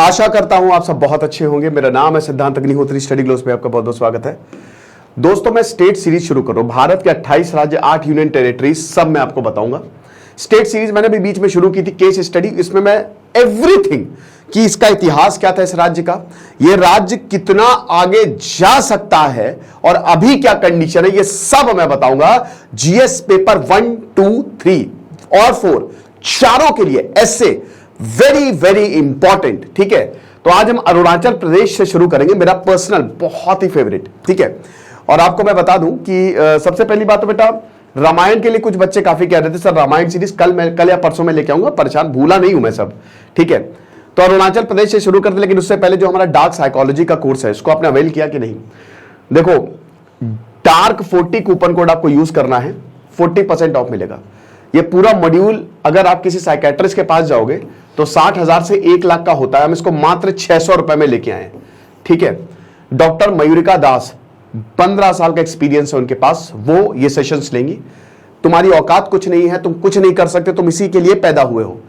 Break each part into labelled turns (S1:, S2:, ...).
S1: आशा करता हूं आप सब बहुत अच्छे होंगे। मेरा नाम है सिद्धांत अग्निहोत्री, स्टडी ग्लोस में आपका बहुत बहुत स्वागत है। दोस्तों, मैं स्टेट सीरीज शुरू कर रहा हूं। भारत के 28 राज्य, 8 यूनियन टेरिटरीज, सब मैं आपको बताऊंगा। स्टेट सीरीज मैंने भी बीच में शुरू की थी, केस स्टडी। इसमें मैं एवरीथिंग कि इसका इतिहास क्या था, इस राज्य का, ये राज्य कितना आगे जा सकता है और अभी क्या कंडीशन है, ये सब मैं बताऊंगा। जीएस पेपर 1, 2, 3 और 4 चारों के लिए ऐसे वेरी वेरी इंपॉर्टेंट। ठीक है, तो आज हम अरुणाचल प्रदेश से शुरू करेंगे, मेरा पर्सनल बहुत ही फेवरेट। ठीक है, और आपको मैं बता दूं कि सबसे पहली बात तो बेटा, रामायण के लिए कुछ बच्चे काफी कह रहे थे सर रामायण सीरीज कल या परसों में लेके आऊंगा, परेशान भूला नहीं हूं मैं सब। ठीक है, तो अरुणाचल प्रदेश से शुरू करते, लेकिन उससे पहले जो हमारा डार्क साइकोलॉजी का कोर्स है, इसको आपने अवेल किया कि नहीं? देखो, डार्क 40 कूपन कोड आपको यूज करना है, 40% ऑफ मिलेगा। ये पूरा मॉड्यूल अगर आप किसी साइकेट्रिस्ट के पास जाओगे तो 60,000 से 1 लाख का होता है, हम इसको मात्र 600 रुपए में लेके आए। ठीक है, डॉक्टर मयूरिका दास, 15 साल का एक्सपीरियंस है उनके पास, वो ये सेशंस लेंगी। तुम्हारी औकात कुछ नहीं है, तुम कुछ नहीं कर सकते, तुम इसी के लिए पैदा हुए हो।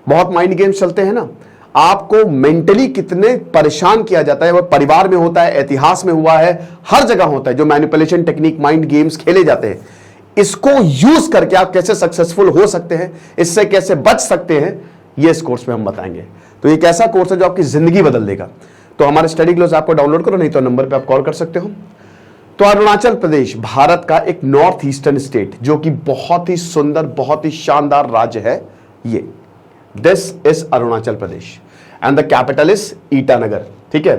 S1: बहुत माइंड गेम्स चलते हैं ना, आपको मेंटली कितने परेशान किया जाता है, वो परिवार में होता है, इतिहास में हुआ है, हर जगह होता है। जो मैनिपुलेशन टेक्निक, माइंड गेम्स खेले जाते हैं, इसको यूज करके आप कैसे सक्सेसफुल हो सकते हैं, इससे कैसे बच सकते हैं, ये इस कोर्स में हम बताएंगे। तो ये एक ऐसा कोर्स है जो आपकी जिंदगी बदल देगा। तो हमारे स्टडी ग्लोस आपको डाउनलोड करो, नहीं तो नंबर पे आप कॉल कर सकते हो। तो अरुणाचल प्रदेश भारत का एक नॉर्थ ईस्टर्न स्टेट, जो कि बहुत ही सुंदर, बहुत ही शानदार राज्य है। ये this is Arunachal Pradesh and the capital is Itanagar. ठीक है,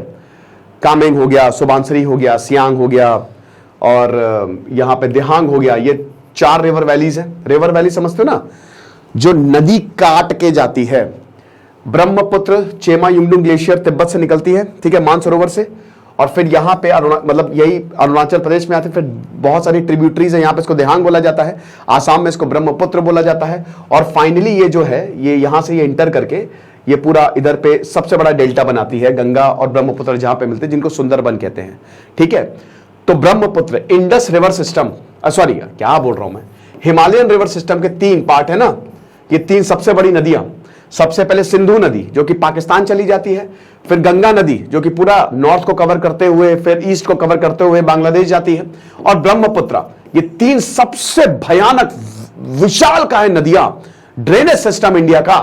S1: कामेंग हो गया, सुबानसिरी हो गया, सियांग हो गया और यहां पे दिहांग हो गया। ये 4 रिवर वैलीज है। रिवर वैली समझते हो ना, जो नदी काट के जाती है। ब्रह्मपुत्र, चेमा युंगडुंग ग्लेशियर तिब्बत से निकलती है, ठीक है, मानसरोवर से, और फिर यहां पे मतलब यही अरुणाचल प्रदेश में आते हैं। फिर बहुत सारी ट्रिब्यूटरीज है, यहां पे इसको दिहांग बोला जाता है, आसाम में इसको ब्रह्मपुत्र बोला जाता है, और फाइनली ये जो है, ये यहां से ये इंटर करके ये पूरा इधर पे सबसे बड़ा डेल्टा बनाती है, गंगा और ब्रह्मपुत्र जहां पे मिलते हैं, जिनको सुंदरबन कहते हैं। ठीक है, तो Brahmaputra, Indus river system, sorry क्या बोल रहा हूं मैं, हिमालयन रिवर सिस्टम के 3 पार्ट है ना, ये 3 सबसे बड़ी नदियां। सबसे पहले सिंधु नदी, जो कि पाकिस्तान चली जाती है, फिर गंगा नदी, जो कि पूरा नॉर्थ को कवर करते हुए, फिर ईस्ट को कवर करते हुए बांग्लादेश जाती है, और ब्रह्मपुत्र। ये 3 सबसे भयानक विशाल का है नदियां, ड्रेनेज सिस्टम इंडिया का।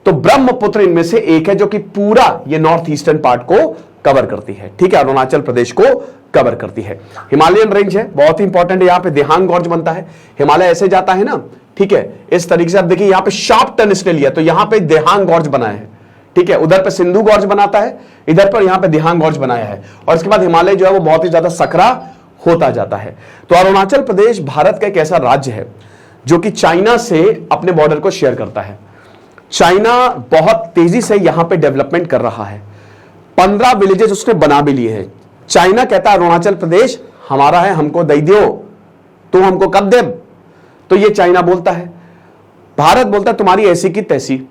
S1: तो ब्रह्मपुत्र इनमें से एक है, जो कि पूरा ये नॉर्थ ईस्टर्न पार्ट को कवर करती है। ठीक है, अरुणाचल प्रदेश को कवर करती है। हिमालयन रेंज है, बहुत ही इंपॉर्टेंट है, यहां पे दिहांग गॉर्ज बनता है। हिमालय ऐसे जाता है ना, ठीक है, इस तरीके से आप देखिए, यहां पे शार्प टर्न इसने लिया, तो यहां पे दिहांग गॉर्ज बनाया है। ठीक है, उधर पे सिंधु गॉर्ज बनाता है, इधर पर यहां पे दिहांग गॉर्ज बनाया है, और इसके बाद हिमालय जो है वो बहुत ही ज्यादा सकरा होता जाता है। तो अरुणाचल प्रदेश भारत का एक ऐसा राज्य है जो कि चाइना से अपने बॉर्डर को शेयर करता है। चाइना बहुत तेजी से यहां पे डेवलपमेंट कर रहा है, 15 विलेजेस उसने बना भी लिए हैं। चाइना कहता है अरुणाचल प्रदेश हमारा है, हमको दे दो, तुम हमको कब दे? तो ये चाइना बोलता है। भारत बोलता है तुम्हारी ऐसी की तैसी।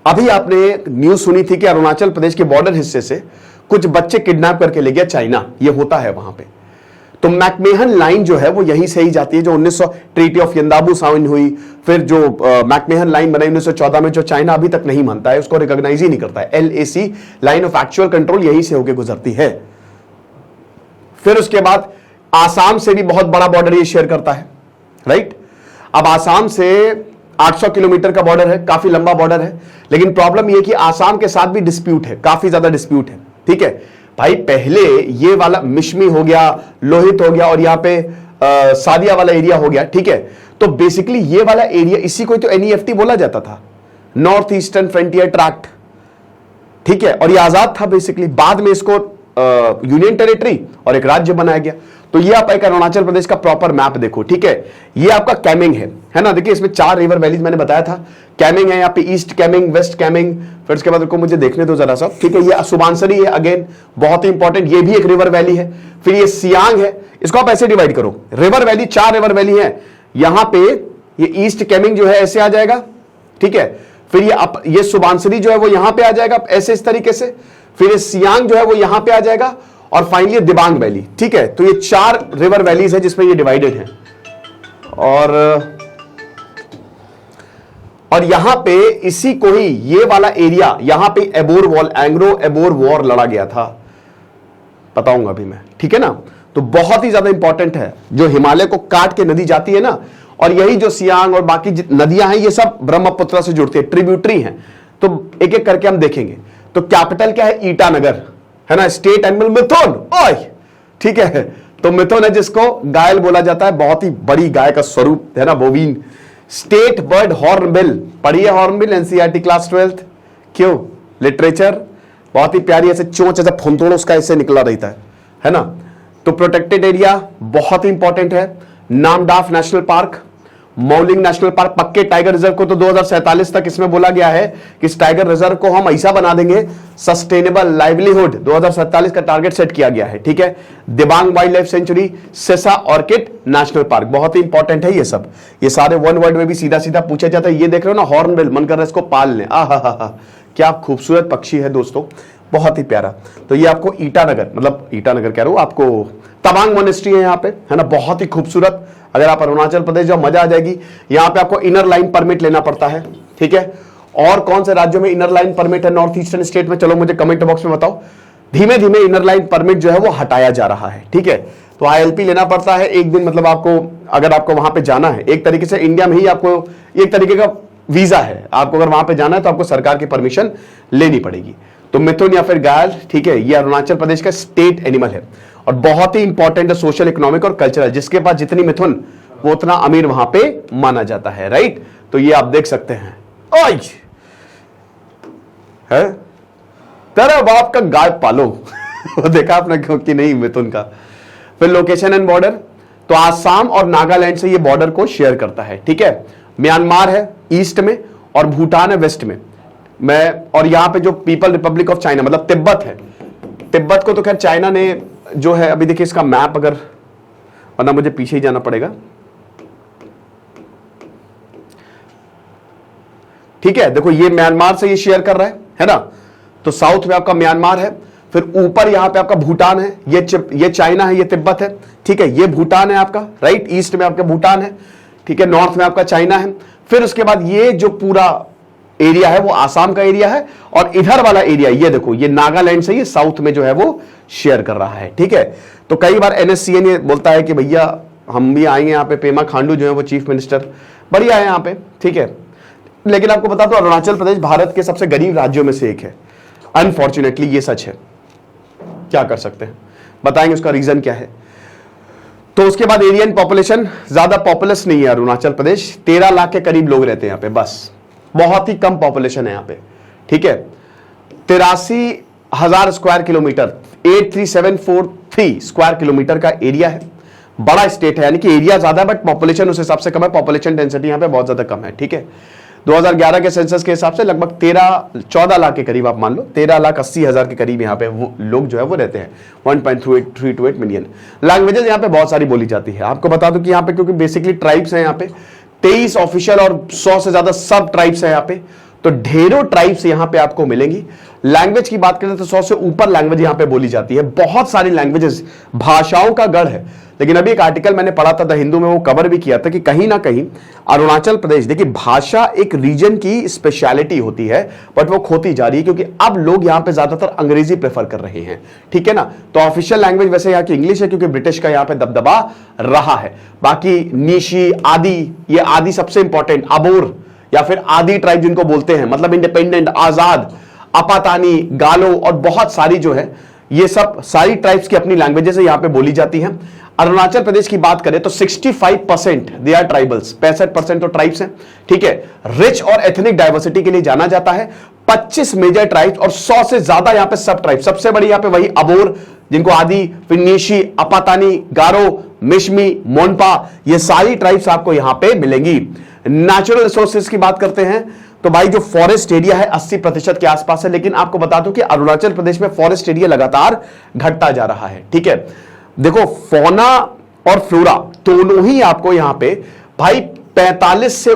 S1: अभी आपने न्यूज सुनी थी कि अरुणाचल प्रदेश के बॉर्डर हिस्से से कुछ बच्चे किडनैप करके ले गया चाइना, ये होता है वहां पे। तो मैकमेहन लाइन जो है वो यहीं से ही जाती है, जो 1900 ट्रीटी ऑफ यंदाबू साइन हुई, फिर जो मैकमेहन लाइन बनाई 1914 में, जो चाइना अभी तक नहीं मानता है, उसको रिकॉग्नाइज ही नहीं करता है। LAC, line of actual control, यहीं से होकर गुजरती है। फिर उसके बाद आसाम से भी बहुत बड़ा बॉर्डर ये शेयर करता है, राइट। अब आसाम से 800 किलोमीटर का बॉर्डर है, काफी लंबा बॉर्डर है, लेकिन प्रॉब्लम यह कि आसाम के साथ भी डिस्प्यूट है, काफी ज्यादा डिस्प्यूट है। ठीक है भाई, पहले ये वाला मिशमी हो गया, लोहित हो गया, और यहां पे सादिया वाला एरिया हो गया। ठीक है, तो बेसिकली ये वाला एरिया, इसी को तो NEFT बोला जाता था, नॉर्थ ईस्टर्न फ्रंटियर ट्रैक्ट। ठीक है, और ये आजाद था बेसिकली। बाद में इसको यूनियन टेरिटरी और एक राज्य बनाया गया। तो ये आप एक अरुणाचल प्रदेश का प्रॉपर मैप देखो। ठीक है, ये आपका कैमिंग है ना, देखिए इसमें 4 रिवर वैलीज मैंने बताया था। कैमिंग है यहाँ पे, ईस्ट कैमिंग, वेस्ट कैमिंग, फिर उसके बाद को मुझे देखने दो जरा सा। ठीक है, ये सुबानसिरी है, अगेन बहुत ही इंपॉर्टेंट, ये भी एक रिवर वैली है। फिर ये सियांग है, इसको आप ऐसे डिवाइड करो, रिवर वैली 4 रिवर वैली है। यहां पे ये ईस्ट कैमिंग जो है ऐसे आ जाएगा। ठीक है, फिर ये सुबानसिरी जो है वो यहां पे आ जाएगा ऐसे, इस तरीके से। फिर ये सियांग जो है वो यहां पे आ जाएगा, और फाइनली दिबांग वैली। ठीक है, तो ये 4 रिवर वैलीज है जिसमें ये डिवाइडेड है। और और यहां पे इसी को ही ये वाला एरिया, यहां पे एबोर वॉर, एंग्रो एबोर वॉर लड़ा गया था, बताऊंगा अभी मैं, ठीक है ना। तो बहुत ही ज्यादा इंपॉर्टेंट है, जो हिमालय को काट के नदी जाती है ना, और यही जो सियांग और बाकी नदियां हैं, ये सब ब्रह्मपुत्र से जुड़ती है, ट्रिब्यूटरी हैं। तो एक एक करके हम देखेंगे। तो कैपिटल क्या है? ईटानगर, है ना। स्टेट एनिमल मिथुन, ओए, ठीक है। तो मिथुन है जिसको गायल बोला जाता है, बहुत ही बड़ी गाय का स्वरूप, है ना, बोवीन। स्टेट बर्ड हॉर्नबिल, पढ़िए हॉर्नबिल, एनसीईआरटी क्लास 12th। क्यों? लिटरेचर, बहुत ही प्यारी, ऐसे चोंच, ऐसे फुंतोड़ उसका ऐसे निकला रहता है ना। तो प्रोटेक्टेड एरिया बहुत ही इंपॉर्टेंट है। Namdapha national park, Mouling national park, Pakke tiger reserve को तो 2047 तक इसमें बोला गया है कि इस टाइगर रिजर्व को हम ऐसा बना देंगे, सस्टेनेबल लाइवलीहुड 2047 का टारगेट सेट किया गया है, ठीक है। दिबांग वाइल्ड लाइफ सेंचुरी, सिसा ऑर्किड नेशनल पार्क, बहुत ही इंपॉर्टेंट है ये सब। ये सारे वन वर्ड में भी सीधा सीधा पूछा जाता है। ये देख रहे हो ना, हॉर्नबिल, मन कर रहा है इसको पाल लें। क्या खूबसूरत पक्षी है दोस्तों, बहुत ही प्यारा। तो ये आपको ईटानगर, मतलब ईटानगर कह रहा हूं, आपको तवांग मोनेस्ट्री है यहाँ पे, है ना, बहुत ही खूबसूरत। अगर आप अरुणाचल प्रदेश जाओ, मजा आ जाएगी। यहां पे आपको इनर लाइन परमिट लेना पड़ता है, ठीक है। और कौन से राज्यों में इनर लाइन परमिट है नॉर्थ ईस्टर्न स्टेट में? चलो मुझे कमेंट बॉक्स में बताओ। धीमे धीमे इनर लाइन परमिट जो है वो हटाया जा रहा है, ठीक है। तो ILP लेना पड़ता है एक दिन, मतलब आपको, अगर आपको वहां पे जाना है, एक तरीके से इंडिया में ही आपको एक तरीके का वीजा है, आपको अगर वहां पे जाना है तो आपको सरकार की परमिशन लेनी पड़ेगी। तो मिथुन या फिर गायल, ठीक है, ये अरुणाचल प्रदेश का स्टेट एनिमल है और बहुत ही इंपॉर्टेंट है सोशल, इकोनॉमिक और कल्चरल। जिसके पास जितनी मिथुन, वो उतना अमीर वहां पे माना जाता है, राइट। तो ये आप देख सकते हैं। आज है तेरा बाप का गाय पालो वो देखा आपने क्यों कि नहीं मिथुन का। फिर लोकेशन एंड बॉर्डर, तो आसाम और नागालैंड से ये बॉर्डर को शेयर करता है, ठीक है। म्यांमार है ईस्ट में और भूटान है वेस्ट में। और यहां पे जो पीपल रिपब्लिक ऑफ चाइना, मतलब तिब्बत है। तिब्बत को तो खैर चाइना ने जो है, अभी देखिए इसका मैप, अगर, वरना मुझे पीछे ही जाना पड़ेगा, ठीक है। देखो ये म्यांमार से ये शेयर कर रहा है ना। तो साउथ में आपका म्यांमार है, फिर ऊपर यहां पे आपका भूटान है, ये चाइना है, ये तिब्बत है, ठीक है। ये भूटान है आपका, राइट, ईस्ट में आपका भूटान है, ठीक है। नॉर्थ में आपका चाइना है। फिर उसके बाद ये जो पूरा एरिया है वो आसाम का एरिया है, और इधर वाला एरिया ये देखो, ये नागालैंड से ये साउथ में जो है वो शेयर कर रहा है, ठीक है। तो कई बार NSCN ये बोलता है कि भैया हम भी आएंगे यहाँ पे, पेमा खांडू जो है वो चीफ मिनिस्टर, बढ़िया है यहाँ पे, ठीक है। लेकिन आपको बता दो, अरुणाचल प्रदेश भारत के सबसे गरीब राज्यों में से एक है। अनफॉर्चुनेटली ये सच है, क्या कर सकते हैं, बताएंगे उसका रीजन क्या है। तो उसके बाद एरियन पॉपुलेशन, ज्यादा पॉपुलस नहीं है अरुणाचल प्रदेश, 13 लाख के करीब लोग रहते हैं यहाँ पे, बस बहुत ही कम पॉपुलेशन है यहाँ पे, ठीक है। 83,000 स्क्वायर किलोमीटर, 83743 स्क्वायर किलोमीटर का एरिया है। बड़ा स्टेट है, यानी कि एरिया ज्यादा है बट पॉपुलेशन उस हिसाब से कम है। पॉपुलेशन डेंसिटी यहाँ पे बहुत ज्यादा कम है, ठीक है। 2011 के सेंसस के हिसाब से लगभग 14 लाख के करीब आप मान लो, 13,80,000 के करीब यहाँ पे लोग जो है वो रहते हैं। 1.328 मिलियन। लैंग्वेजेस यहाँ पे बहुत सारी बोली जाती है। आपको बता दूं कि यहाँ पे क्योंकि बेसिकली ट्राइब्स हैं यहाँ पे, 23 ऑफिशियल और 100 से ज्यादा सब ट्राइब्स हैं यहाँ पे, तो ढेरों ट्राइब्स यहाँ पे आपको मिलेंगी। लैंग्वेज की बात करें तो 100 से ऊपर लैंग्वेज यहाँ पे बोली जाती है। बहुत सारी लैंग्वेजेस, भाषाओं का गढ़ है। लेकिन अभी एक आर्टिकल मैंने पढ़ा था द हिंदू में, वो कवर भी किया था कि कहीं ना कहीं अरुणाचल प्रदेश, देखिए भाषा एक रीजन की स्पेशलिटी होती है बट वो खोती जा रही है, क्योंकि अब लोग यहाँ पे ज्यादातर अंग्रेजी प्रेफर कर रहे हैं, ठीक है ना। तो ऑफिशियल लैंग्वेज वैसे यहाँ की इंग्लिश है, क्योंकि ब्रिटिश का यहाँ पे दबदबा रहा है। बाकी नीशी, आदि, ये आदि सबसे इंपॉर्टेंट, अबोर या फिर आदि ट्राइब जिनको बोलते हैं, मतलब इंडिपेंडेंट, आजाद, अपातानी, गालो और बहुत सारी जो है, ये सब सारी ट्राइब्स की अपनी लैंग्वेजेस यहाँ पे बोली जाती हैं। अरुणाचल प्रदेश की बात करें तो 65% दे आर ट्राइबल्स, 65% तो ट्राइब्स हैं, ठीक है। रिच और एथनिक डाइवर्सिटी के लिए जाना जाता है। 25 मेजर ट्राइब्स और 100 से ज्यादा यहाँ पे सब ट्राइब्स। सबसे बड़ी यहाँ पे वही अबोर, जिनको आदि, फिर नीशी, अपातानी, गारो, मिशमी, मोनपा, ये सारी ट्राइब्स आपको यहाँ पे मिलेंगी। नेचुरल रिसोर्सेज की बात करते हैं तो भाई जो फॉरेस्ट एरिया है 80% के आसपास है। लेकिन आपको बता दूं कि अरुणाचल प्रदेश में फॉरेस्ट एरिया लगातार घटता जा रहा है, ठीक है। देखो फौना और फ्लोरा दोनों ही आपको यहां पे भाई 35 से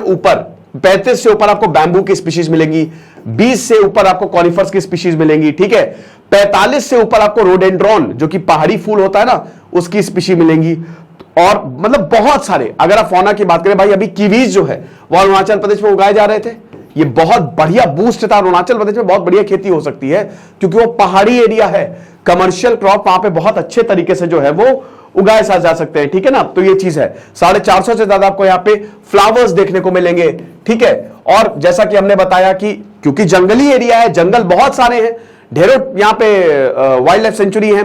S1: ऊपर आपको बैम्बू की स्पीशीज मिलेंगी, 20 से ऊपर आपको कॉनिफर्स की स्पीशीज मिलेंगी, ठीक है। 45 से ऊपर आपको रोडेंड्रॉन जो कि पहाड़ी फूल होता है ना, उसकी स्पीशीज मिलेंगी। और मतलब बहुत सारे, अगर आप फौना की बात करें भाई, अभी कीवीज जो है वो अरुणाचल प्रदेश में उगाए जा रहे थे। ये बहुत बढ़िया बूस्ट था, अरुणाचल प्रदेश में बहुत बढ़िया खेती हो सकती है क्योंकि वो पहाड़ी एरिया है, कमर्शियल क्रॉप वहां पे बहुत अच्छे तरीके से जो है वो उगाए जा सकते हैं, ठीक है ना। तो ये चीज है, 450 से ज्यादा आपको यहाँ पे फ्लावर्स देखने को मिलेंगे, ठीक है। और जैसा कि हमने बताया कि क्योंकि जंगली एरिया है, जंगल बहुत सारे हैं, ढेरों यहाँ पे वाइल्ड लाइफ सेंचुरी है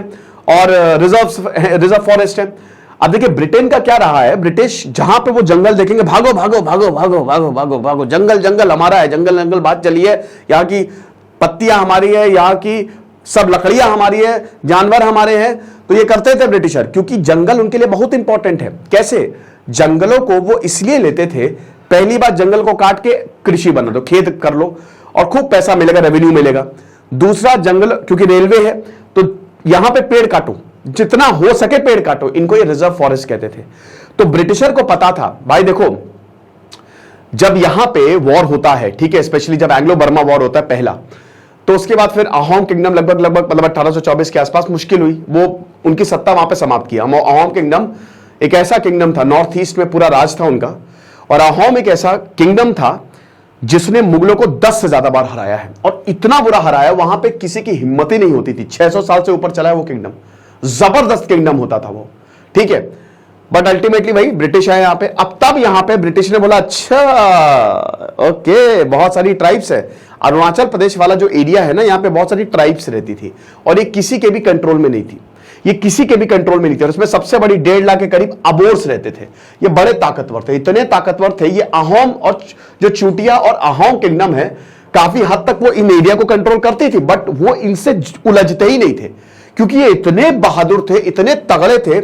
S1: और रिजर्व फॉरेस्ट है। अब देखिए ब्रिटेन का क्या रहा है, ब्रिटिश जहां पे वो जंगल देखेंगे, भागो भागो भागो भागो भागो भागो भागो, जंगल जंगल हमारा है, जंगल जंगल बात चली है, यहाँ की पत्तियां हमारी है, यहाँ की सब लकड़ियां हमारी है, जानवर हमारे हैं। तो ये करते थे ब्रिटिशर, क्योंकि जंगल उनके लिए बहुत इंपॉर्टेंट है। कैसे? जंगलों को वो इसलिए लेते थे, पहली बात जंगल को काट के कृषि बना दो, खेत कर लो और खूब पैसा मिलेगा, रेवेन्यू मिलेगा। दूसरा, जंगल क्योंकि रेलवे है तो यहां पे पेड़ काटो, जितना हो सके पेड़ काटो, इनको ये रिजर्व फॉरेस्ट कहते थे। तो ब्रिटिशर को पता था भाई देखो, जब यहां पे वॉर होता है, ठीक है, स्पेशली जब एंग्लो बर्मा वॉर होता है पहला, तो उसके बाद फिर अहोम किंगडम लगभग मतलब 1824 के आसपास मुश्किल हुई, वो उनकी सत्ता वहां पे समाप्त किया। अहोम किंगडम एक ऐसा किंगडम था, नॉर्थ ईस्ट में पूरा राज था उनका, और अहोम एक ऐसा किंगडम था जिसने मुगलों को 10 से ज्यादा बार हराया है, और इतना बुरा हराया वहां पे किसी की हिम्मत ही नहीं होती थी। 600 साल से ऊपर चला है वो किंगडम, जबरदस्त किंगडम होता था वो, ठीक है। बट अल्टीमेटली भाई ब्रिटिश आए यहां पे। अब तब यहां पे ब्रिटिश ने बोला अच्छा ओके, बहुत सारी ट्राइब्स है, अरुणाचल प्रदेश वाला जो एरिया है ना, यहां पे बहुत सारी ट्राइब्स रहती थी और ये किसी के भी कंट्रोल में नहीं थी, ये किसी के भी कंट्रोल में नहीं थे। और इसमें सबसे बड़ी 1.5 लाख के करीब अबोर्स रहते थे। ये बड़े ताकतवर थे, इतने ताकतवर थे। ये अहोम और जो चूटिया और अहोम किंगडम है, काफी हद तक वो इन एरिया को कंट्रोल करती थी, बट वो इनसे उलझते ही नहीं थे क्योंकि ये इतने बहादुर थे, इतने तगड़े थे।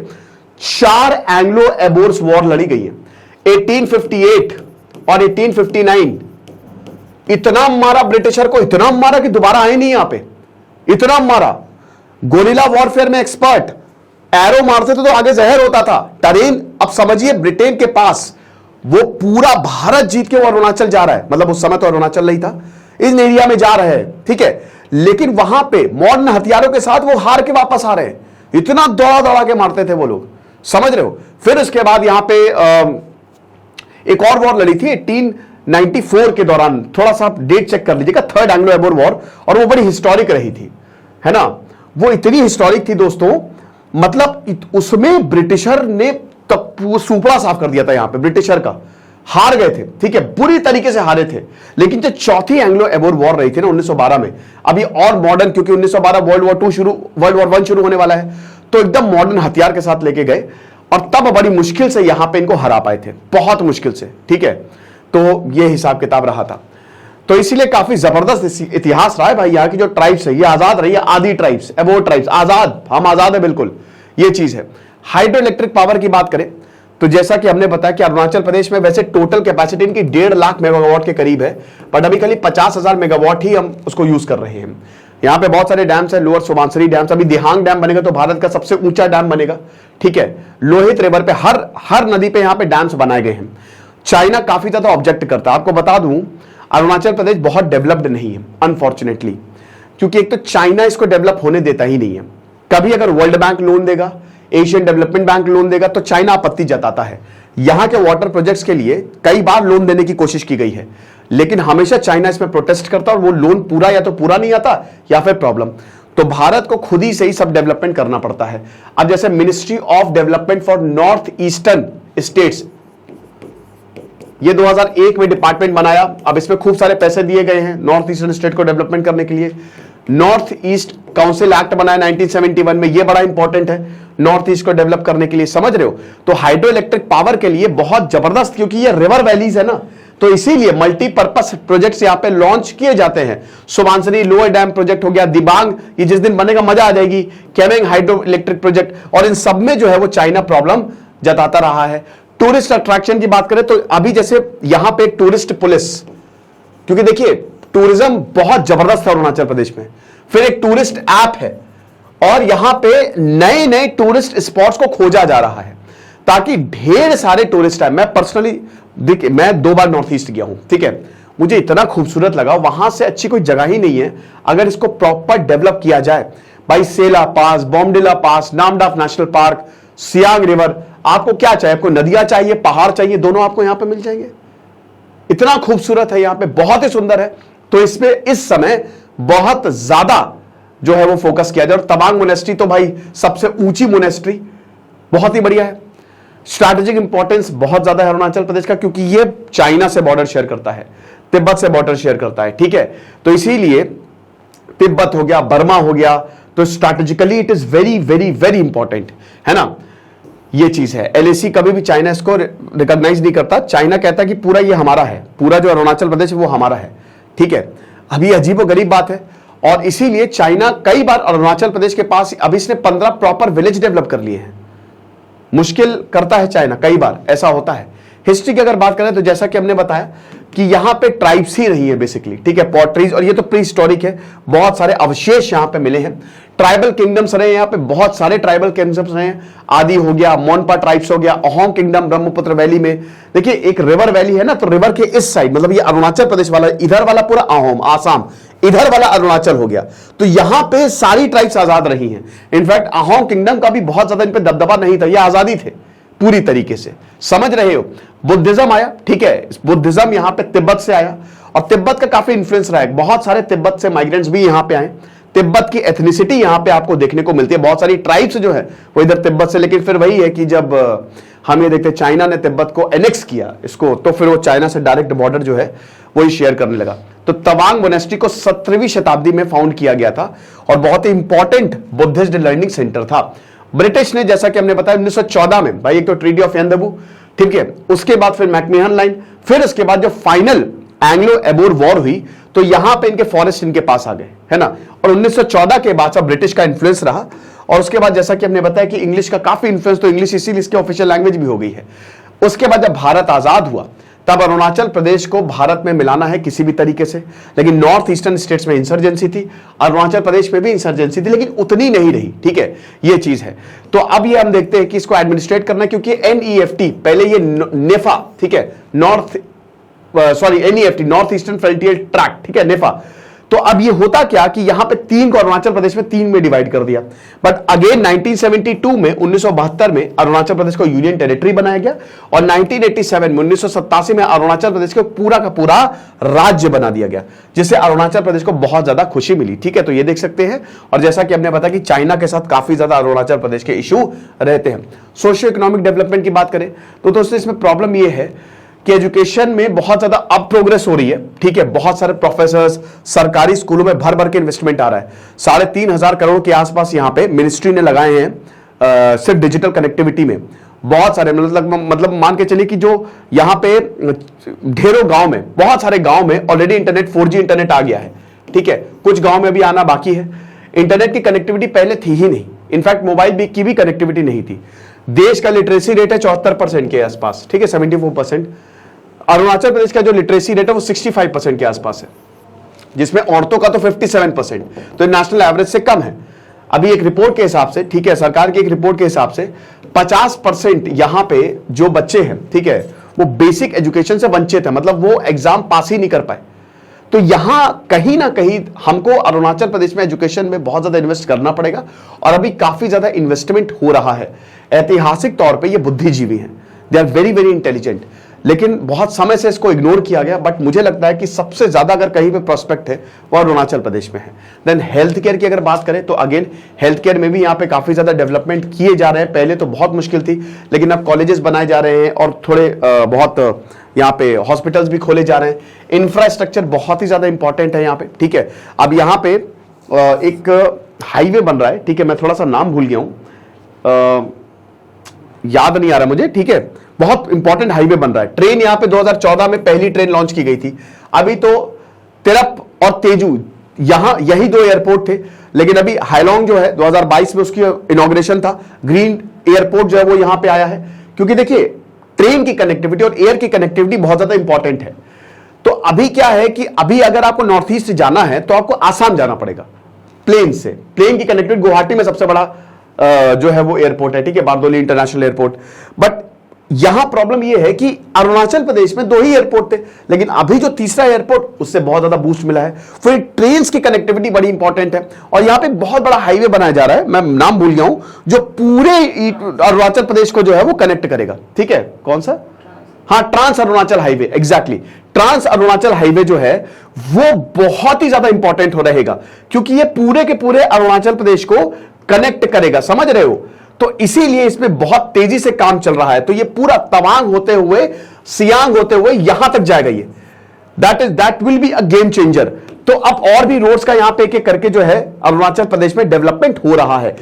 S1: 4 एंग्लो एबोर्स वॉर लड़ी गई है, 1858 और 1859। इतना मारा ब्रिटिशर को, इतना मारा कि दोबारा आए नहीं यहां पे, इतना मारा। गोरिल्ला वॉरफेयर में एक्सपर्ट, एरो मारते थे तो आगे जहर होता था। टरेन, अब समझिए ब्रिटेन के पास वो पूरा भारत जीत के वो अरुणाचल जा रहा है, मतलब उस समय तो अरुणाचल नहीं था, इन एरिया में जा रहे हैं, ठीक है। लेकिन वहां पे मॉडर्न हथियारों के साथ वो हार के वापस आ रहे हैं, इतना दौड़ा दौड़ा के मारते थे वो लोग, समझ रहे हो। फिर उसके बाद यहां पे एक और वॉर लड़ी थी 1894 के दौरान, थोड़ा सा आप डेट चेक कर लीजिएगा, थर्ड एंग्लो एबोर वॉर, और वो बड़ी हिस्टोरिक रही थी, है ना। वो इतनी हिस्टोरिक थी दोस्तों, मतलब उसमें ब्रिटिशर ने सुपड़ा साफ कर दिया था यहां पे, ब्रिटिशर का। हार गए थे, ठीक है, बुरी तरीके से हारे थे। लेकिन जो चौथी एंग्लो एबोर वॉर रही थी ना 1912 में, अभी और मॉडर्न, क्योंकि 1912 वर्ल्ड वॉर 1 शुरू होने वाला है, तो एकदम मॉडर्न हथियार के साथ लेके गए और तब बड़ी मुश्किल से यहां पे इनको हरा पाए थे, बहुत मुश्किल से, ठीक है। तो ये हिसाब किताब रहा था। तो इसीलिए काफी जबरदस्त इतिहास रहा है भाई। यहाँ की जो ट्राइब्स है ये आजाद रही है, आदि ट्राइब्स, एबोर ट्राइब्स आजाद, हम आजाद है बिल्कुल, ये चीज है। हाइड्रो इलेक्ट्रिक पावर की बात करें तो जैसा कि हमने बताया कि अरुणाचल प्रदेश में वैसे टोटल कैपेसिटी इनकी 1.5 लाख मेगावाट के करीब है, बट अभी खाली 50,000 मेगावाट ही हम उसको यूज कर रहे हैं। यहाँ पे बहुत सारे डैम्स है, लोअर सुबनसिरी डैम्स, अभी दिहांग डैम बनेगा तो भारत का सबसे ऊंचा डैम बनेगा, ठीक है। लोहित रिवर पे हर नदी पे यहाँ पे डैम्स बनाए गए हैं। चाइना काफी ज्यादा ऑब्जेक्ट करता है। आपको बता दूं अरुणाचल प्रदेश बहुत डेवलप्ड नहीं है अनफॉर्चुनेटली, क्योंकि एक तो चाइना इसको डेवलप होने देता ही नहीं है। कभी अगर वर्ल्ड बैंक लोन देगा, एशियन डेवलपमेंट बैंक लोन देगा तो चाइना आपत्ति जताता है। यहां के वाटर प्रोजेक्ट्स के लिए कई बार लोन देने की कोशिश की गई है, लेकिन हमेशा चाइना इसमें प्रोटेस्ट करता और वो लोन पूरा या तो पूरा नहीं आता या फिर प्रॉब्लम। तो भारत को खुद ही से ही सब डेवलपमेंट करना पड़ता है। अब जैसे ministry of development for north eastern states, ये 2001 में डिपार्टमेंट बनाया। अब इसमें खूब सारे पैसे दिए गए हैं नॉर्थ ईस्टर्न स्टेट को डेवलपमेंट करने के लिए। नॉर्थ ईस्ट काउंसिल एक्ट बनाया 1971 में, ये बड़ा इंपॉर्टेंट है नॉर्थ ईस्ट को डेवलप करने के लिए, समझ रहे हो। तो हाइड्रो इलेक्ट्रिक पावर के लिए बहुत जबरदस्त, क्योंकि ये रिवर वैलीज है ना, तो इसीलिए मल्टीपर्पस प्रोजेक्ट्स यहां पे लॉन्च किए जाते हैं। सुबनसिरी लोअर डैम प्रोजेक्ट हो गया, दिबांग ये जिस दिन बनेगा मजा आ जाएगी, केमेंग हाइड्रो इलेक्ट्रिक प्रोजेक्ट, और इन सब में जो है वो चाइना प्रॉब्लम जताता रहा है। टूरिस्ट अट्रैक्शन की बात करें तो अभी जैसे यहां पे टूरिस्ट पुलिस, क्योंकि देखिए टूरिज्म बहुत जबरदस्त है अरुणाचल प्रदेश में, फिर एक टूरिस्ट ऐप है और यहां पे नए नए टूरिस्ट स्पॉट्स को खोजा जा रहा है ताकि ढेर सारे टूरिस्ट आए। मैं पर्सनली देखिए, मैं 2 बार नॉर्थ ईस्ट गया हूं, ठीक है, मुझे इतना खूबसूरत लगा, वहां से अच्छी कोई जगह ही नहीं है अगर इसको प्रॉपर डेवलप किया जाए। भाई सेला पास, बॉम्डिला पास, नामडाफ नेशनल पार्क, सियांग रिवर, आपको क्या चाहिए, आपको नदियां चाहिए, पहाड़ चाहिए, दोनों आपको यहां पे मिल जाएंगे। इतना खूबसूरत है यहां पे, बहुत ही सुंदर है। तो इसमें इस समय बहुत ज्यादा जो है वो फोकस किया जाए। और तवांग मोनेस्ट्री तो भाई सबसे ऊंची मोनेस्ट्री, बहुत ही बढ़िया है। स्ट्रैटेजिक इंपॉर्टेंस बहुत ज्यादा है अरुणाचल प्रदेश का, क्योंकि ये चाइना से बॉर्डर शेयर करता है, तिब्बत से बॉर्डर शेयर करता है, ठीक है। तो इसीलिए तिब्बत हो गया, बर्मा हो गया, तो strategically it is very very very important, है ना। ये चीज है। एलएसी कभी भी चाइना इसको रिकॉग्नाइज नहीं करता। चाइना कहता है कि पूरा ये हमारा है, पूरा जो अरुणाचल प्रदेश है वो हमारा है, ठीक है। अभी अजीबोगरीब बात है। और इसीलिए चाइना कई बार अरुणाचल प्रदेश के पास, अभी इसने 15 प्रॉपर विलेज डेवलप कर लिए हैं। मुश्किल करता है चाइना, कई बार ऐसा होता है। हिस्ट्री की अगर बात करें तो जैसा कि हमने बताया कि यहां पे ट्राइब्स ही रही है बेसिकली, ठीक है। पॉटरीज, और ये तो प्री हिस्टोरिक है, बहुत सारे अवशेष यहां पे मिले हैं। ट्राइबल किंगडम्स रहे, यहां पे बहुत सारे ट्राइबल किंगडम्स रहे हैं। आदि हो गया, मोनपा ट्राइब्स हो गया, अहोम किंगडम ब्रह्मपुत्र वैली में। देखिए एक रिवर वैली है ना, तो रिवर के इस साइड, मतलब ये अरुणाचल प्रदेश वाला, इधर वाला पूरा अहोम आसाम, इधर वाला अरुणाचल हो गया। तो यहां पे सारी ट्राइब्स आजाद रही हैं। इनफैक्ट अहोम किंगडम का भी बहुत ज्यादा इन पे दबदबा नहीं था, ये आजादी थे पूरी तरीके से, समझ रहे हो। बुद्धिज्म आया, ठीक है, बुद्धिज्म यहां पे तिब्बत से आया, और तिब्बत का काफी इंफ्लुएंस रहा है। बहुत सारे तिब्बत से माइग्रेंट्स भी यहां पे आए। तिब्बत की एथनिसिटी यहां पे आपको देखने को मिलती है, बहुत सारी ट्राइब्स जो है वो इधर तिब्बत से। लेकिन फिर वही है कि जब हम ये देखते हैं चाइना ने तिब्बत को एनेक्स किया इसको, तो फिर वो चाइना से डायरेक्ट बॉर्डर जो है वही शेयर करने लगा। तो तवांग मोनेस्ट्री को 17वीं शताब्दी में फाउंड किया गया था, और बहुत ही इंपॉर्टेंट बुद्धिस्ट लर्निंग सेंटर था। ब्रिटिश ने, जैसा कि हमने बताया 1914 में, भाई एक तो ट्रीटी ऑफ एंदबू, ठीक है, उसके बाद फिर मैकमिहन लाइन, फिर उसके बाद जो फाइनल एंग्लो एबोर वॉर हुई, तो यहां पे इनके फॉरेस्ट इनके पास आ गए, है ना। और 1914 के बाद सब ब्रिटिश का इन्फ्लुएंस रहा, और उसके बाद जैसा कि हमने बताया कि इंग्लिश का काफी इन्फ्लुएंस, तो इंग्लिश इसीलिए इसकी ऑफिशियल लैंग्वेज भी हो गई है। उसके बाद जब भारत आजाद हुआ, तब अरुणाचल प्रदेश को भारत में मिलाना है किसी भी तरीके से, लेकिन नॉर्थ ईस्टर्न स्टेट्स में इंसर्जेंसी थी, अरुणाचल प्रदेश में भी इंसर्जेंसी थी, लेकिन उतनी नहीं रही, ठीक है, ये चीज है। तो अब ये हम देखते हैं कि इसको एडमिनिस्ट्रेट करना है, क्योंकि NEFT, पहले ये नेफा, ठीक है, NEFT, north eastern frontier tract, ठीक है, नेफा। तो अब ये होता क्या कि यहां पे 3 को अरुणाचल प्रदेश में 3 में डिवाइड कर दिया। बट अगेन 1972 में, 1972 में अरुणाचल प्रदेश को यूनियन टेरिटरी बनाया गया, और 1987 में, 1987 में अरुणाचल प्रदेश को पूरा का पूरा राज्य बना दिया गया, जिससे अरुणाचल प्रदेश को बहुत ज्यादा खुशी मिली, ठीक है। तो ये देख सकते हैं। और जैसा कि हमने बताया कि चाइना के साथ काफी ज्यादा अरुणाचल प्रदेश के इशू रहते हैं। सोशियो इकोनॉमिक डेवलपमेंट की बात करें तो दोस्तों इसमें प्रॉब्लम ये है कि एजुकेशन में बहुत ज्यादा अब प्रोग्रेस हो रही है, ठीक है। बहुत सारे प्रोफेसर्स, सरकारी स्कूलों में भर भर के इन्वेस्टमेंट आ रहा है। 3,500 करोड़ के आसपास यहां पे मिनिस्ट्री ने लगाए हैं सिर्फ डिजिटल कनेक्टिविटी में। बहुत सारे, मतलब मान के चलिए कि जो यहां पे ढेरों गांव में, बहुत सारे गांव में ऑलरेडी इंटरनेट 4G इंटरनेट आ गया है, ठीक है। कुछ गांव में भी आना बाकी है। इंटरनेट की कनेक्टिविटी पहले थी ही नहीं, इनफैक्ट मोबाइल की भी कनेक्टिविटी नहीं थी। देश का लिटरेसी रेट है 74% के आसपास, ठीक है, 74%। अरुणाचल प्रदेश का जो लिटरेसी रेट है वो 65% के आसपास है, जिसमें औरतों का तो 57%, तो नेशनल एवरेज से कम है। अभी एक रिपोर्ट के हिसाब से, ठीक है, सरकार की एक रिपोर्ट के हिसाब से 50% यहां पे जो बच्चे हैं, ठीक है, वो बेसिक एजुकेशन से वंचित है, मतलब वो एग्जाम पास ही नहीं कर पाए। तो यहां कहीं ना कहीं हमको अरुणाचल प्रदेश में एजुकेशन में बहुत ज्यादा इन्वेस्ट करना पड़ेगा, और अभी काफी ज्यादा इन्वेस्टमेंट हो रहा है। ऐतिहासिक तौर पे ये बुद्धिजीवी हैं, they are very very intelligent, लेकिन बहुत समय से इसको इग्नोर किया गया। बट मुझे लगता है कि सबसे ज्यादा अगर कहीं पे प्रोस्पेक्ट है वो अरुणाचल प्रदेश में है। देन हेल्थ केयर की अगर बात करें तो अगेन हेल्थ केयर में भी यहाँ पे काफी ज्यादा डेवलपमेंट किए जा रहे हैं। पहले तो बहुत मुश्किल थी, लेकिन अब कॉलेजेस बनाए जा रहे हैं, और थोड़े बहुत यहाँ पे हॉस्पिटल्स भी खोले जा रहे हैं। इंफ्रास्ट्रक्चर बहुत ही ज्यादा इंपॉर्टेंट है यहाँ पे, ठीक है। अब यहाँ पे एक हाईवे बन रहा है, ठीक है, मैं थोड़ा सा नाम भूल गया हूं, याद नहीं आ रहा मुझे, ठीक है। बहुत इंपॉर्टेंट हाईवे बन रहा है। ट्रेन यहां पे 2014 में पहली ट्रेन लॉन्च की गई थी। अभी तो तिरप और तेजू, यहां यही 2 एयरपोर्ट थे, लेकिन अभी हाइलोंग जो है 2022 में उसकी इनॉग्रेशन था। ग्रीन एयरपोर्ट जो है वो यहां पे आया है, क्योंकि देखिए ट्रेन की कनेक्टिविटी और एयर की कनेक्टिविटी बहुत ज्यादा इंपॉर्टेंट है। तो अभी क्या है कि अभी अगर आपको नॉर्थ ईस्ट जाना है तो आपको आसाम जाना पड़ेगा प्लेन से। प्लेन की कनेक्टिविटी गुवाहाटी में सबसे बड़ा जो है वो एयरपोर्ट है, ठीक है, बारदोली इंटरनेशनल एयरपोर्ट। बट यहां प्रॉब्लम यह है कि अरुणाचल प्रदेश में 2 ही एयरपोर्ट थे, लेकिन अभी जो तीसरा एयरपोर्ट उससे बहुत ज्यादा बूस्ट मिला है। फिर ट्रेन की कनेक्टिविटी बड़ी इंपॉर्टेंट है, और यहां पे बहुत बड़ा हाईवे बनाया जा रहा है, मैं नाम भूल गया हूं, जो पूरे अरुणाचल प्रदेश को जो है वो कनेक्ट करेगा। ठीक है, कौन सा? हाँ, trans Arunachal highway, exactly. Trans Arunachal highway जो है वो बहुत ही ज्यादा इंपॉर्टेंट हो रहेगा, क्योंकि ये पूरे के पूरे अरुणाचल प्रदेश को कनेक्ट करेगा, समझ रहे हो? तो इसीलिए इसमें बहुत तेजी से काम चल रहा है। तो ये पूरा तवांग होते हुए, सियांग होते हुए यहां तक जाएगा। ये that will be a game changer. तो अब और भी रोड्स का यहां पे एक एक करके जो है अरुणाचल प्रदेश में डेवलपमेंट हो रहा है।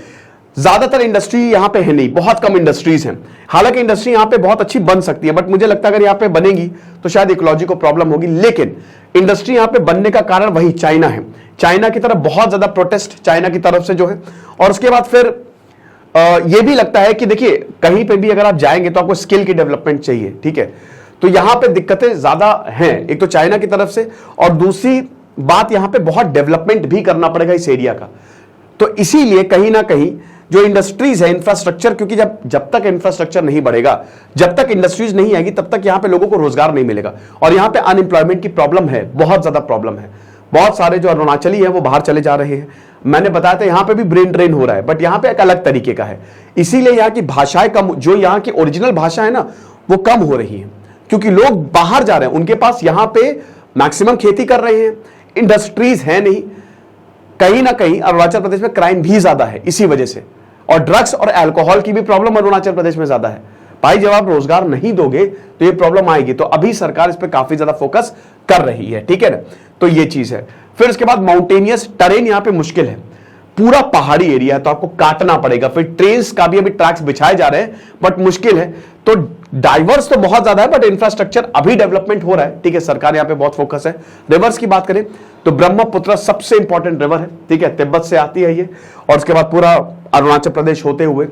S1: ज्यादातर इंडस्ट्री यहां पे है नहीं, बहुत कम इंडस्ट्रीज हैं। हालांकि इंडस्ट्री यहां पे बहुत अच्छी बन सकती है, बट मुझे लगता है अगर यहां पे बनेगी तो शायद इकोलॉजी को प्रॉब्लम होगी। लेकिन इंडस्ट्री यहां पे बनने का कारण वही चाइना है। चाइना की तरफ बहुत ज्यादा प्रोटेस्ट चाइना की तरफ से जो है, और उसके बाद फिर ये भी लगता है कि देखिए कहीं पे भी अगर आप जाएंगे तो आपको स्किल की डेवलपमेंट चाहिए। ठीक है, तो यहां पे दिक्कतें ज्यादा हैं, एक तो चाइना की तरफ से, और दूसरी बात यहां पे बहुत डेवलपमेंट भी करना पड़ेगा इस एरिया का। तो इसीलिए कहीं ना कहीं जो इंडस्ट्रीज है, इंफ्रास्ट्रक्चर, क्योंकि जब तक इंफ्रास्ट्रक्चर नहीं बढ़ेगा, जब तक इंडस्ट्रीज नहीं आएगी, तब तक यहां पे लोगों को रोजगार नहीं मिलेगा। और यहां पे अनएम्प्लॉयमेंट की प्रॉब्लम है, बहुत ज्यादा प्रॉब्लम है। बहुत सारे जो अरुणाचली हैं वो बाहर चले जा रहे हैं। मैंने बताया था यहां पे भी ब्रेन ड्रेन हो रहा है, बट यहां पे एक अलग तरीके का है। इसीलिए यहां की भाषाएं कम, जो यहां की ओरिजिनल भाषा है ना, वो कम हो रही है, क्योंकि लोग बाहर जा रहे हैं। उनके पास यहां पे मैक्सिमम खेती कर रहे हैं, इंडस्ट्रीज है नहीं। कहीं ना कहीं अरुणाचल प्रदेश में क्राइम भी ज्यादा है इसी वजह से, और ड्रग्स और अल्कोहल की भी प्रॉब्लम अरुणाचल प्रदेश में ज्यादा है। भाई जब आप रोजगार नहीं दोगे तो ये प्रॉब्लम आएगी। तो अभी सरकार इस पे काफी ज्यादा फोकस कर रही है। ठीक है ना, तो ये चीज है। फिर उसके बाद माउंटेनियस टरेन यहां पे मुश्किल है, पूरा पहाड़ी एरिया है, तो आपको काटना पड़ेगा। फिर ट्रेन्स का भी अभी ट्रैक्स बिछाए जा रहे हैं, बट मुश्किल है। तो डाइवर्स तो बहुत ज्यादा है, बट इंफ्रास्ट्रक्चर अभी डेवलपमेंट हो रहा है। ठीक है, सरकार यहां पे बहुत फोकस है। रिवर्स की बात करें तो ब्रह्मपुत्र सबसे इंपॉर्टेंट रिवर है। ठीक है, तिब्बत से आती है ये, और उसके बाद पूरा अरुणाचल प्रदेश होते हुए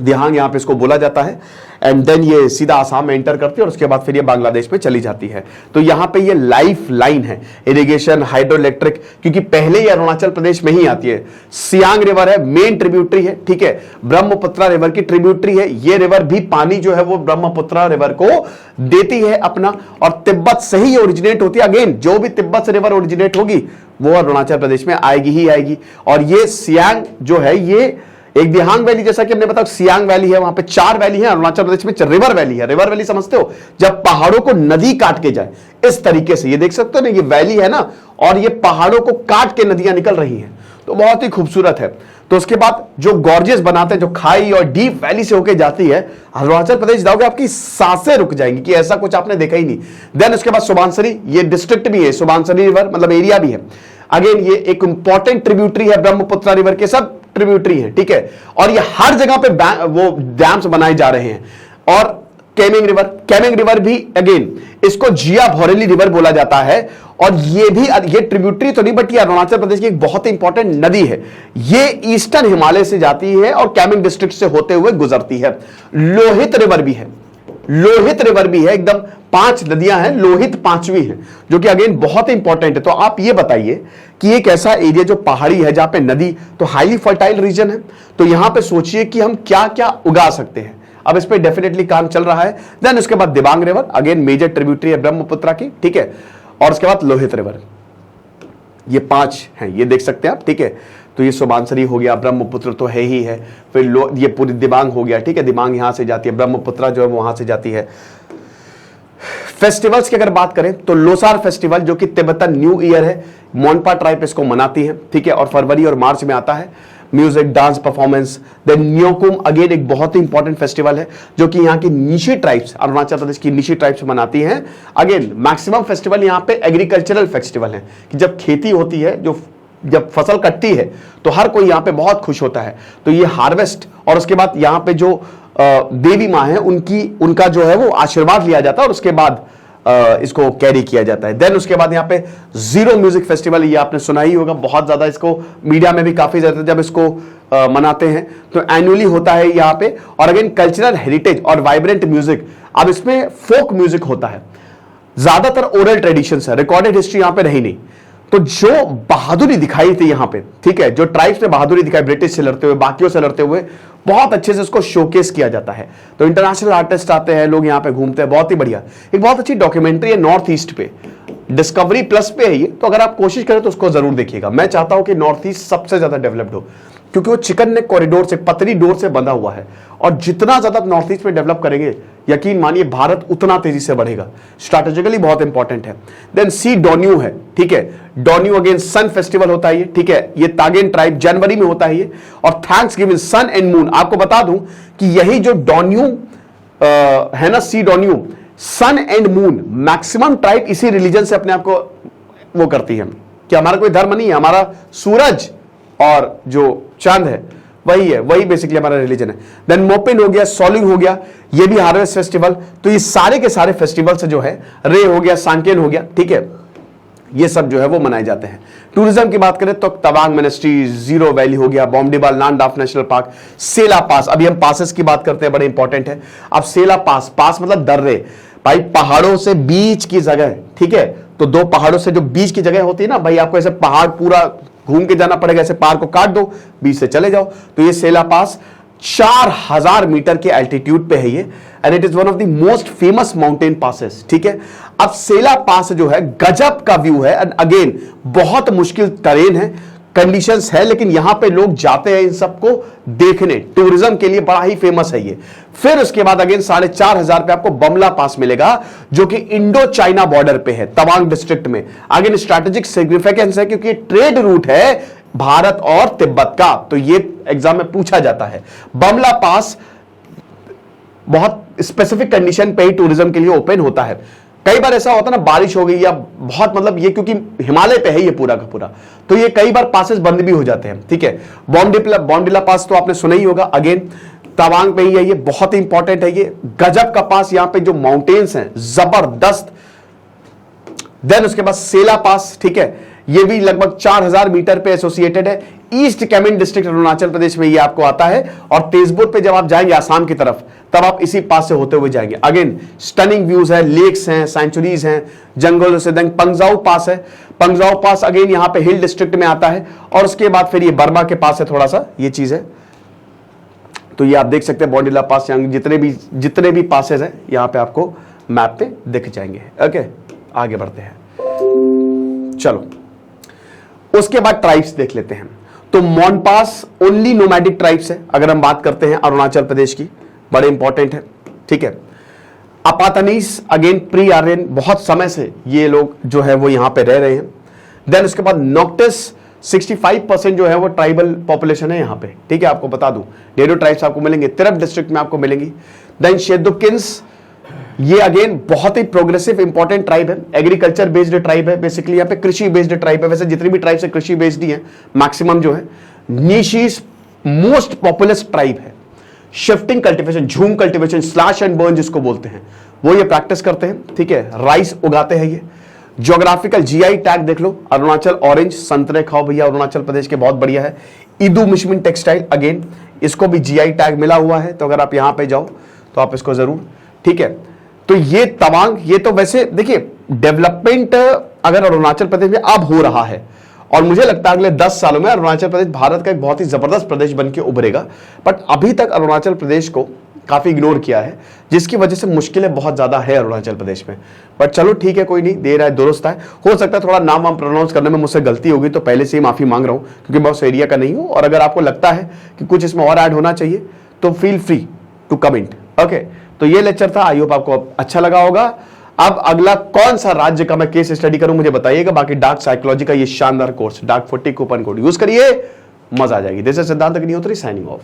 S1: दिहांग यहां पे इसको बोला जाता है, एंड देन ये सीधा आसाम में एंटर करती है, और उसके बाद फिर ये बांग्लादेश में चली जाती है। तो यहां पे ये लाइफ लाइन है, इरिगेशन, हाइड्रो इलेक्ट्रिक, क्योंकि पहले ही अरुणाचल प्रदेश में ही आती है। सियांग रिवर है, मेन ट्रिब्यूटरी है। ठीक है, ब्रह्मपुत्र रिवर की ट्रिब्यूटरी है। ये रिवर भी पानी जो है वो ब्रह्मपुत्र रिवर को देती है अपना, और तिब्बत से ही ओरिजिनेट होती है। अगेन, जो भी तिब्बत से रिवर ओरिजिनेट होगी वो अरुणाचल प्रदेश में आएगी ही आएगी। और ये सियांग जो है, ये एक दिहांग वैली, जैसा कि हमने बताया सियांग वैली है, वहां पे 4 वैली है। अरुणाचल प्रदेश में रिवर वैली है। रिवर वैली समझते हो, जब पहाड़ों को नदी काट के जाए इस तरीके से, ये देख सकते हो ना, ये वैली है ना, और ये पहाड़ों को काट के नदियां निकल रही हैं, तो बहुत ही खूबसूरत है। तो उसके बाद जो गॉर्जेस बनाते हैं, जो खाई और डीप वैली से होकर जाती है, अरुणाचल प्रदेश जाओगे आपकी सांसें रुक जाएंगी कि ऐसा कुछ आपने देखा ही नहीं। देन उसके बाद सुबानसिरी, ये डिस्ट्रिक्ट भी है, सुबानसिरी रिवर मतलब एरिया भी है। अगेन ये एक इंपॉर्टेंट ट्रिब्यूटरी है ब्रह्मपुत्र रिवर के, सब ट्रिब्यूटरी है। ठीक है, और ये हर जगह पे वो डैम्स बनाए जा रहे हैं। और केमिंग रिवर भी अगेन इसको जिया भौरेली रिवर बोला जाता है, और ये ट्रिब्यूटरी तो नहीं, बट ये अरुणाचल प्रदेश की एक बहुत इंपॉर्टेंट नदी है। ये ईस्टर्न हिमालय से जाती है और केमिंग डिस्ट्रिक्ट से होते हुए गुजरती है। लोहित रिवर भी है, एकदम 5 नदियां हैं, लोहित 5वीं है, जो कि अगेन बहुत इंपॉर्टेंट है। तो आप ये बताइए कि एक ऐसा एरिया जो पहाड़ी है, जहां पे नदी, तो हाईली फर्टाइल रीजन है, तो यहां पे सोचिए कि हम क्या क्या उगा सकते हैं। अब इस पे डेफिनेटली काम चल रहा है। देन उसके बाद Dibang river, again major tributary है ब्रह्मपुत्र की। ठीक है, और उसके बाद लोहित रिवर, ये 5 हैं, ये देख सकते हैं आप। ठीक है, तो ये सुबानसिरी हो गया, ब्रह्मपुत्र तो है ही है, फिर ये पूरी दिबांग हो गया। ठीक है, दिबांग यहां से जाती है, ब्रह्मपुत्र जो है वो वहां से जाती है। फेस्टिवल्स की अगर बात करें तो लोसार फेस्टिवल, जो कि तिब्बतन न्यू ईयर है, मोनपा ट्राइब इसको मनाती है। ठीक है, और फरवरी और मार्च में आता है। Music, dance, performance. Then Nyokum again एक बहुत ही इंपॉर्टेंट फेस्टिवल है, जो कि यहाँ की नीशी ट्राइब्स, अरुणाचल प्रदेश की नीशी ट्राइब्स मनाती हैं। अगेन मैक्सिमम फेस्टिवल यहाँ पे एग्रीकल्चरल फेस्टिवल है, कि जब खेती होती है, जब फसल कटती है, तो हर कोई यहाँ पे बहुत खुश होता है। तो ये हार्वेस्ट, और उसके बाद यहाँ पे जो देवी माँ है उनका जो है वो आशीर्वाद लिया जाता है, और उसके बाद इसको कैरी किया जाता है। देन उसके बाद यहाँ पे जीरो म्यूजिक फेस्टिवल, ये आपने सुना ही होगा, बहुत ज्यादा इसको मीडिया में भी काफी ज्यादा जब इसको मनाते हैं, तो एनुअली होता है यहाँ पे। और अगेन कल्चरल हेरिटेज और वाइब्रेंट म्यूजिक, अब इसमें फोक म्यूजिक होता है, ज्यादातर ओरल ट्रेडिशंस है, रिकॉर्डेड हिस्ट्री यहाँ पे रही नहीं। तो जो बहादुरी दिखाई थी यहां पे, ठीक है, जो ट्राइब्स ने बहादुरी दिखाई ब्रिटिश से लड़ते हुए, बाकियों से लड़ते हुए, बहुत अच्छे से उसको शोकेस किया जाता है। तो इंटरनेशनल आर्टिस्ट आते हैं, लोग यहां पे घूमते हैं, बहुत ही बढ़िया। एक बहुत अच्छी डॉक्यूमेंट्री है नॉर्थ ईस्ट पे, डिस्कवरी प्लस पे है ये, तो अगर आप कोशिश करें तो उसको जरूर देखिएगा। मैं चाहता हूं कि नॉर्थ ईस्ट सबसे ज्यादा डेवलप्ड हो, क्योंकि वो चिकन नेक कॉरिडोर से, पतली डोर से बंधा हुआ है, और जितना ज्यादा नॉर्थ ईस्ट में डेवलप करेंगे, यकीन मानिए भारत उतना तेजी से बढ़ेगा। स्ट्रैटेजिकली बहुत इंपॉर्टेंट है। देन सी डोन्यू है, ठीक है, डोन्यू अगेन सन फेस्टिवल होता है ये, ठीक है, ये तागेन ट्राइब जनवरी में होता है ये, और thanks giving sun and moon. आपको बता दूं कि यही जो डोन्यू है ना, see Donyi, sun and moon, maximum tribe इसी रिलीजन से अपने आप को वो करती है कि हमारा कोई धर्म नहीं है, हमारा सूरज और जो चांद है वही है, वही बेसिकली हमारा रिलीजन है। देन मोपिन हो गया, सोलिंग हो गया, ये भी हार्वेस्ट फेस्टिवल। तो ये सारे के सारे फेस्टिवल से जो है, रे हो गया, सांकेन हो गया, ठीक है, ये सब जो है वो मनाए जाते हैं। टूरिज्म की बात करें तो तवांग मोनेस्ट्री, जीरो वैली हो गया, बॉम्डिबाल नांदाफ नेशनल पार्क, सेला पास। अभी हम पासेस की बात करते हैं, बड़े इंपॉर्टेंट है। अब सेला पास, पास मतलब दर्रे, भाई पहाड़ों से बीच की जगह, ठीक है, तो दो पहाड़ों से जो बीच की जगह होती है ना भाई, आपको ऐसे पहाड़ पूरा घूम के जाना पड़ेगा, ऐसे पहाड़ को काट दो, बीच से चले जाओ। तो ये सेला पास 4000 मीटर के एल्टीट्यूड पे है ये, and it is one of the most famous mountain passes, ठीक है। अब सेला पास जो है गजब का व्यू है, एंड अगेन बहुत मुश्किल टरेन है, कंडीशंस है, लेकिन यहां पे लोग जाते हैं इन सबको देखने, टूरिज्म के लिए बड़ा ही फेमस है ये। फिर उसके बाद अगेन 4500 पे आपको बमला पास मिलेगा, जो कि इंडो चाइना बॉर्डर पे है, तवांग डिस्ट्रिक्ट में। अगेन स्ट्रैटेजिक सिग्निफिकेंस है, क्योंकि ट्रेड रूट है भारत और तिब्बत का, तो ये एग्जाम में पूछा जाता है। बमला पास बहुत स्पेसिफिक कंडीशन पे ही टूरिज्म के लिए ओपन होता है। कई बार ऐसा होता है ना, बारिश हो गई या बहुत, मतलब ये क्योंकि हिमालय पे है ये पूरा का पूरा, तो ये कई बार पासेस बंद भी हो जाते हैं, ठीक है। बॉम्डिला पास तो आपने सुना ही होगा, अगेन तवांग पे ही है ये, बहुत ही इंपॉर्टेंट है ये, गजब का पास। यहां पे जो माउंटेन्स हैं जबरदस्त। देन उसके बाद सेला पास, ठीक है, ये भी लगभग 4000 मीटर पे एसोसिएटेड है, ईस्ट कैमिन डिस्ट्रिक्ट अरुणाचल प्रदेश में ये आपको आता है। और तेजपुर पे जब आप जाएंगे आसाम की तरफ, तब आप इसी पास से होते हुए जाएंगे। अगेन स्टनिंग व्यूज है, लेक्स हैं, सेंचुरीज हैं, जंगलों से। देन पंगजाउ पास है, पंगजाउ पास अगेन यहाँ पे हिल डिस्ट्रिक्ट में आता है, और उसके बाद फिर ये बर्मा के पास है, थोड़ा सा ये चीज है। तो ये आप देख सकते हैं बॉम्डिला पास, जितने भी पासेस हैं यहाँ पे आपको मैप पे दिख जाएंगे। ओके, आगे बढ़ते हैं, चलो उसके बाद ट्राइब्स देख लेते हैं। तो मोनपास ओनली नोमैडिक ट्राइब्स है, अगर हम बात करते हैं अरुणाचल प्रदेश की, बड़े इंपॉर्टेंट है, ठीक है। अपातनीस अगेन प्री आर्यन, बहुत समय से ये लोग जो है वो यहां पे रह रहे हैं। देन उसके बाद नोक्टिस 65% जो है वो ट्राइबल पॉपुलेशन है यहां पे, ठीक है। आपको बता दूं डेडो ट्राइब्स आपको मिलेंगे तिरप डिस्ट्रिक्ट में, आपको मिलेंगी। देन शेदुकिन्स, ये अगेन बहुत ही प्रोग्रेसिव इंपॉर्टेंट ट्राइब है, एग्रीकल्चर बेस्ड ट्राइब है, बेसिकली यहाँ पे कृषि बेस्ड ट्राइब है। वैसे जितनी भी ट्राइब है कृषि बेस्ड ही है मैक्सिमम जो है। नीशीज मोस्ट पॉपुलस ट्राइब है, शिफ्टिंग कल्टीवेशन, झूम कल्टीवेशन, स्लैश एंड बर्न जिसको बोलते हैं, वो ये प्रैक्टिस करते हैं, ठीक है। राइस उगाते हैं ये। ज्योग्राफिकल जीआई टैग देख लो, अरुणाचल ऑरेंज, संतरे खाओ भैया, अरुणाचल प्रदेश के बहुत बढ़िया है। इदू मिशमिन टेक्सटाइल, अगेन इसको भी जीआई टैग मिला हुआ है, तो अगर आप यहां पे जाओ तो आप इसको जरूर, ठीक है। तो ये तवांग, ये तो वैसे देखिए डेवलपमेंट अगर अरुणाचल प्रदेश में अब हो रहा है, और मुझे लगता है अगले 10 सालों में अरुणाचल प्रदेश भारत का एक बहुत ही जबरदस्त प्रदेश बन के उभरेगा। बट अभी तक अरुणाचल प्रदेश को काफी इग्नोर किया है, जिसकी वजह से मुश्किलें बहुत ज्यादा है अरुणाचल प्रदेश में। बट चलो ठीक है, कोई नहीं, देर है दुरुस्त है। हो सकता है थोड़ा नाम वाम प्रोनाउंस करने में मुझसे गलती होगी, तो पहले से ही माफी मांग रहा हूं, क्योंकि मैं उस एरिया का नहीं हूं। और अगर आपको लगता है कि कुछ इसमें और ऐड होना चाहिए तो feel free to comment. Okay, तो ये लेक्चर था, आई होप आपको अच्छा लगा होगा। अब अगला कौन सा राज्य का मैं केस स्टडी करूं मुझे बताइएगा। बाकी डार्क साइकोलॉजी का ये शानदार course, dark 40 coupon code use करिए, मजा आ जाएगी। दिस इज सिद्धांत अग्निहोत्री साइनिंग ऑफ।